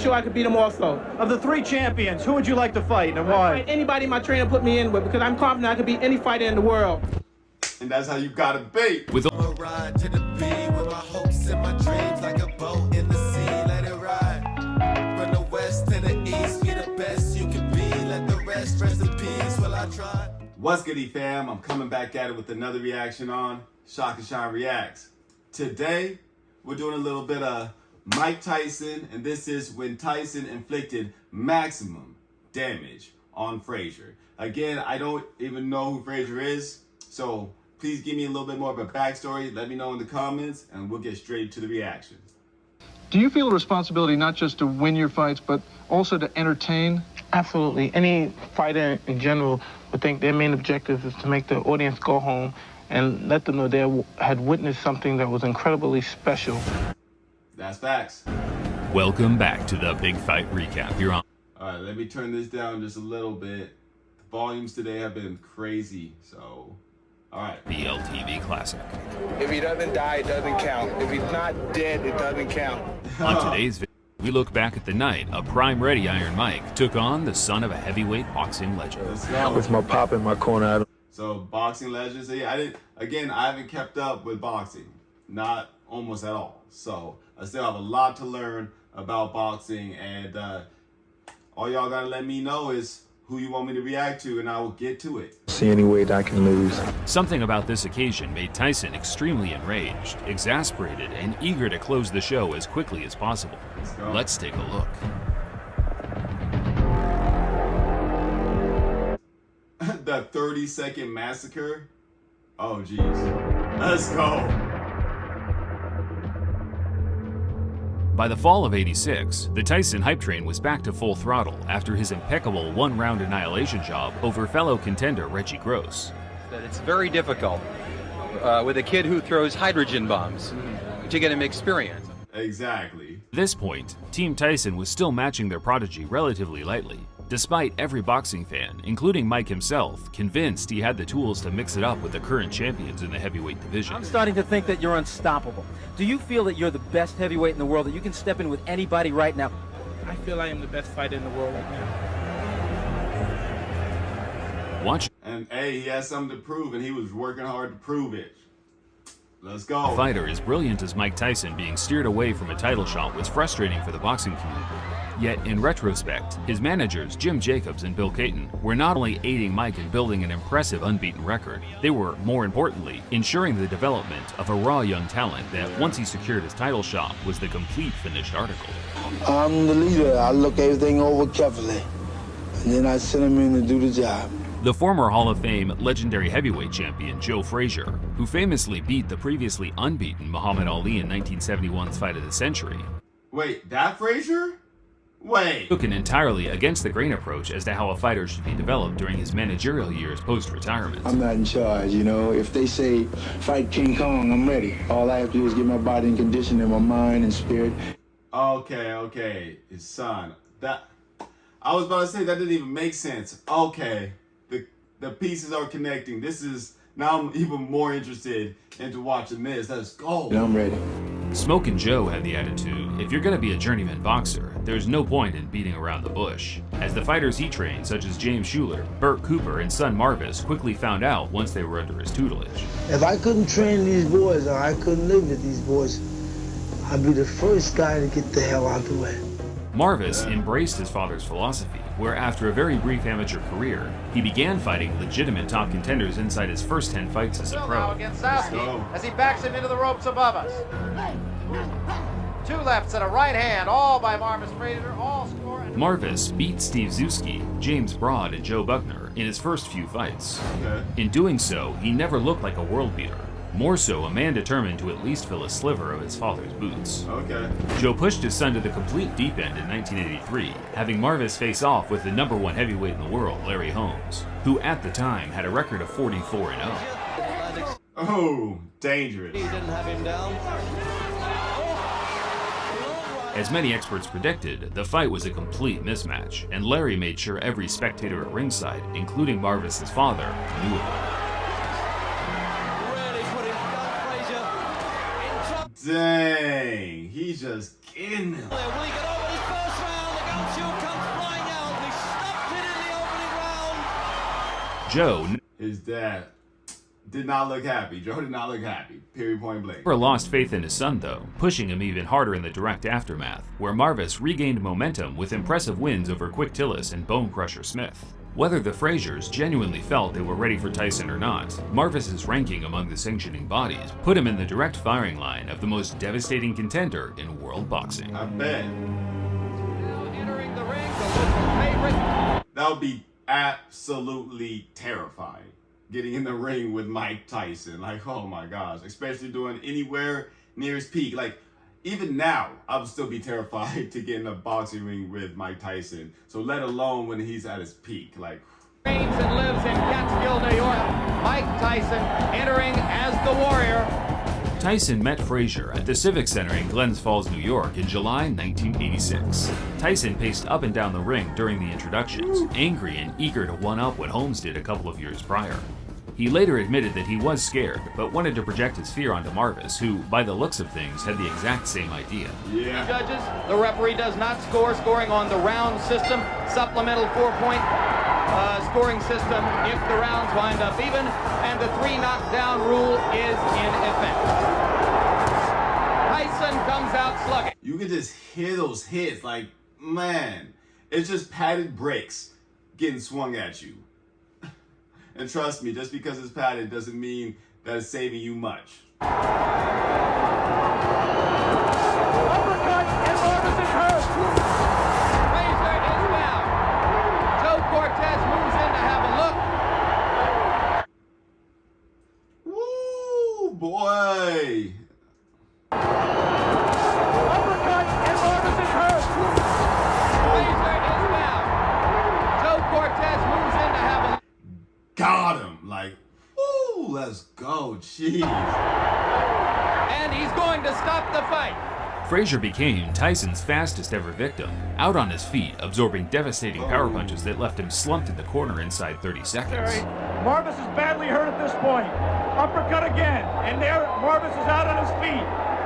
Sure, I could beat him also. Of the three champions, who would you like to fight and why? Fight anybody my trainer put me in with, because I'm confident I could beat any fighter in the world. And that's how you gotta be. With a ride to the beat with my hopes and my dreams like a boat in the sea, let it ride. From the west to the east, be the best you can be. Let the rest in peace while I try. What's goody fam? I'm coming back at it with another reaction on ShakaShine Reacts. Today, we're doing a little bit of Mike Tyson, and this is when Tyson inflicted maximum damage on Frazier. Again, I don't even know who Frazier is, so please give me a little bit more of a backstory. Let me know in the comments, and we'll get straight to the reaction. Do you feel a responsibility not just to win your fights, but also to entertain? Absolutely. Any fighter in general would think their main objective is to make the audience go home and let them know they had witnessed something that was incredibly special. That's facts. Welcome back to the Big Fight Recap. You're on. All right, let me turn this down just a little bit. The volumes today have been crazy, so all right. The LTV Classic. If he doesn't die, it doesn't count. If he's not dead, it doesn't count. On today's video, we look back at the night a prime ready Iron Mike took on the son of a heavyweight boxing legend. Let's go. With my pop in my corner. So boxing legends. So yeah, I haven't kept up with boxing, not almost at all. So I still have a lot to learn about boxing, and all y'all gotta let me know is who you want me to react to, and I will get to it. See any way that I can lose. Something about this occasion made Tyson extremely enraged, exasperated, and eager to close the show as quickly as possible. Let's take a look. The 30-second massacre. Oh jeez. Let's go. By the fall of '86, the Tyson hype train was back to full throttle after his impeccable one-round annihilation job over fellow contender Reggie Gross. That it's very difficult with a kid who throws hydrogen bombs to get him experience. Exactly. At this point, Team Tyson was still matching their prodigy relatively lightly, despite every boxing fan, including Mike himself, convinced he had the tools to mix it up with the current champions in the heavyweight division. I'm starting to think that you're unstoppable. Do you feel that you're the best heavyweight in the world, that you can step in with anybody right now? I feel I am the best fighter in the world right now. Watch. And hey, he has something to prove, and he was working hard to prove it. Let's go. A fighter as brilliant as Mike Tyson being steered away from a title shot was frustrating for the boxing community. Yet, in retrospect, his managers, Jim Jacobs and Bill Caton, were not only aiding Mike in building an impressive unbeaten record, they were, more importantly, ensuring the development of a raw young talent that, once he secured his title shot, was the complete finished article. I'm the leader. I look everything over carefully, and then I send him in to do the job. The former Hall of Fame legendary heavyweight champion Joe Frazier, who famously beat the previously unbeaten Muhammad Ali in 1971's Fight of the Century. Wait, that Frazier? Wait. Took an entirely against-the-grain approach as to how a fighter should be developed during his managerial years post-retirement. I'm not in charge, you know. If they say fight King Kong, I'm ready. All I have to do is get my body in condition and my mind and spirit. Okay. His son. I was about to say that didn't even make sense. Okay. The pieces are connecting. Now I'm even more interested into watching this. Let's go. I'm ready. Smokin' Joe had the attitude, if you're gonna be a journeyman boxer, there's no point in beating around the bush. As the fighters he trained, such as James Shuler, Burt Cooper, and son Marvis, quickly found out once they were under his tutelage. If I couldn't train these boys or I couldn't live with these boys, I'd be the first guy to get the hell out the way. Marvis embraced his father's philosophy, where after a very brief amateur career, he began fighting legitimate top contenders inside his first 10 fights as a pro. Against Sowski as he backs him into the ropes above us. Two lefts and a right hand, all by Marvis Frazier, all score. Marvis beat Steve Zuski, James Broad, and Joe Buckner in his first few fights. In doing so, he never looked like a world beater. More so, a man determined to at least fill a sliver of his father's boots. Joe pushed his son to the complete deep end in 1983, having Marvis face off with the #1 heavyweight in the world, Larry Holmes, who at the time had a record of 44-0. Oh, dangerous. He didn't have him down. As many experts predicted, the fight was a complete mismatch, and Larry made sure every spectator at ringside, including Marvis's father, knew about it. Dang, he's just getting him. Will he get over his first round? his dad, did not look happy. Joe did not look happy. Period, point blank. never lost faith in his son, though, pushing him even harder in the direct aftermath, where Marvis regained momentum with impressive wins over Quick Tillis and Bone Crusher Smith. Whether the Fraziers genuinely felt they were ready for Tyson or not, Marvis's ranking among the sanctioning bodies put him in the direct firing line of the most devastating contender in world boxing. I bet. Entering the ring, the local favorite. That would be absolutely terrifying. Getting in the ring with Mike Tyson. Like, oh my gosh. Especially doing anywhere near his peak. Like, even now, I would still be terrified to get in a boxing ring with Mike Tyson. So let alone when he's at his peak. Like, Trains and lives in Catskill, New York. Mike Tyson entering as the Warrior. Tyson met Frazier at the Civic Center in Glens Falls, New York in July 1986. Tyson paced up and down the ring during the introductions, angry and eager to one-up what Holmes did a couple of years prior. He later admitted that he was scared, but wanted to project his fear onto Marvis, who, by the looks of things, had the exact same idea. yeah. Judges, the referee does not score, scoring on the round system, supplemental 4-point scoring system if the rounds wind up even, and the 3 knockdown rule is in effect. Tyson comes out slugging. You can just hear those hits. Like, man, it's just padded bricks getting swung at you. And trust me, just because it's padded doesn't mean that it's saving you much. Uppercut, and Marvis is hurt. Frazier is down. Joe Cortez moves in to have a look. Woo, boy. Uppercut, and Marvis is hurt. Frazier is down. Joe Cortez moves in to have a look. Got him. Like, woo, let's go. Jeez. And he's going to stop the fight. Frazier became Tyson's fastest ever victim, out on his feet, absorbing devastating power punches that left him slumped in the corner inside 30 seconds. Marvis is badly hurt at this point. Uppercut again, and there Marvis is out on his feet.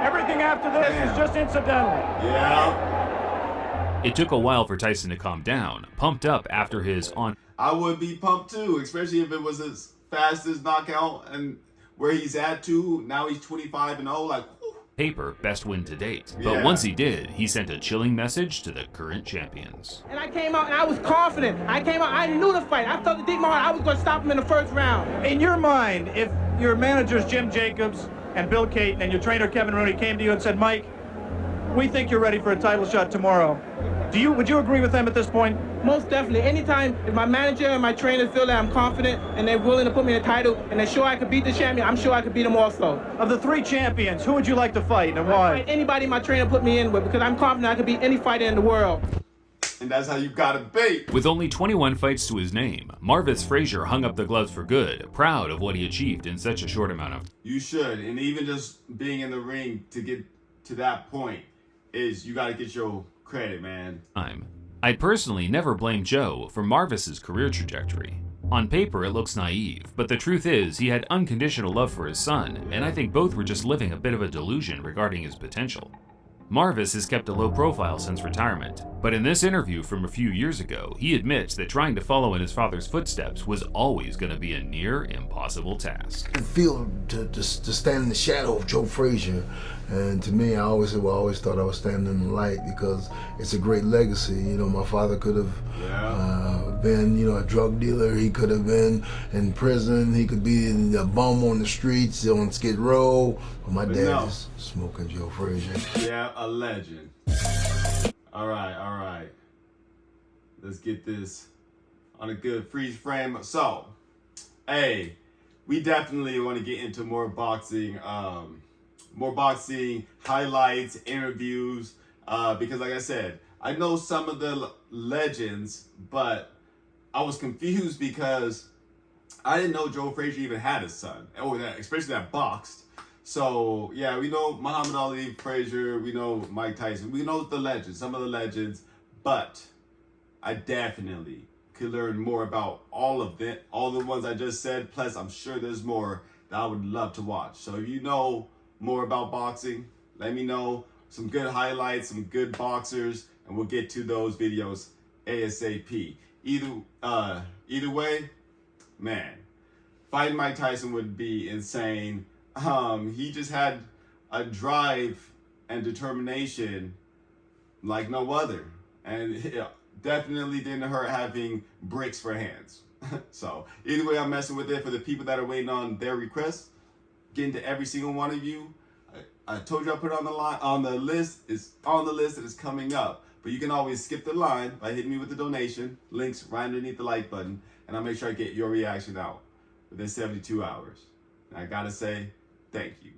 Everything after this is just incidental. Yeah. It took a while for Tyson to calm down, pumped up after his I would be pumped too, especially if it was his fastest knockout and where he's at too. Now he's 25-0. Like, whew. paper best win to date. But Yeah. once he did, he sent a chilling message to the current champions. And I came out and I was confident. I came out, I knew the fight. I felt the deep in my heart I was going to stop him in the first round. In your mind, if your managers Jim Jacobs and Bill Caton and your trainer Kevin Rooney came to you and said, Mike, we think you're ready for a title shot tomorrow, would you agree with them at this point? Most definitely. Anytime if my manager and my trainer feel that I'm confident and they're willing to put me in a title and they're sure I could beat the champion, I'm sure I could beat them also. Of the 3 champions, who would you like to fight and why? Fight anybody my trainer put me in with because I'm confident I could beat any fighter in the world. And that's how you gotta be. With only 21 fights to his name, Marvis Frazier hung up the gloves for good, proud of what he achieved in such a short amount of time. You should. And even just being in the ring to get to that point is you gotta get your credit, man. I'd personally never blame Joe for Marvis's career trajectory. On paper, it looks naive, but the truth is he had unconditional love for his son, and I think both were just living a bit of a delusion regarding his potential. Marvis has kept a low profile since retirement, but in this interview from a few years ago, he admits that trying to follow in his father's footsteps was always going to be a near impossible task. I feel to stand in the shadow of Joe Frazier, and to me, I always thought I was standing in the light because it's a great legacy. You know, my father could have been, a drug dealer. He could have been in prison. He could be a bum on the streets on Skid Row. But my dad is smoking Joe Frazier. Yeah, a legend. All right. Let's get this on a good freeze frame. So, hey, we definitely want to get into more boxing highlights, interviews, because like I said, I know some of the legends, but I was confused because I didn't know Joe Frazier even had a son, especially that boxed. So yeah, we know Muhammad Ali, Frazier, we know Mike Tyson, we know the legends, some of the legends, but I definitely could learn more about all of them, all the ones I just said, plus I'm sure there's more that I would love to watch. So if you know more about boxing, let me know. Some good highlights, some good boxers, and we'll get to those videos ASAP. Either way, man, fighting Mike Tyson would be insane. He just had a drive and determination like no other. And it definitely didn't hurt having bricks for hands. So either way, I'm messing with it. For the people that are waiting on their requests, getting to every single one of you. I told you I put it on the line, on the list. It's on the list that is coming up. But you can always skip the line by hitting me with the donation. Links right underneath the like button. And I'll make sure I get your reaction out within 72 hours. And I gotta say, thank you.